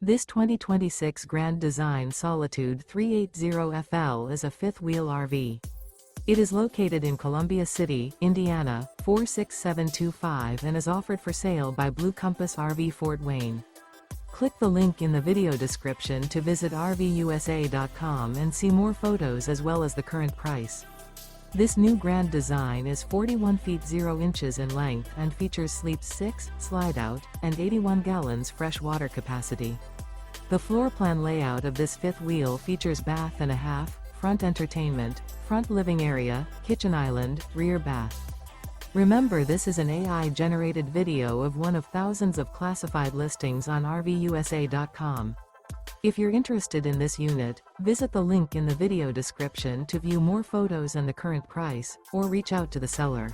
This 2026 Grand Design Solitude 380FL is a fifth-wheel RV. It is located in Columbia City, Indiana, 46725 and is offered for sale by Blue Compass RV Fort Wayne. Click the link in the video description to visit RVUSA.com and see more photos as well as the current price. This new Grand Design is 41 feet 0 inches in length and features sleep 6, slide-out, and 81 gallons fresh water capacity. The floor plan layout of this fifth wheel features bath and a half, front entertainment, front living area, kitchen island, rear bath. Remember, this is an AI-generated video of one of thousands of classified listings on RVUSA.com. If you're interested in this unit, visit the link in the video description to view more photos and the current price, or reach out to the seller.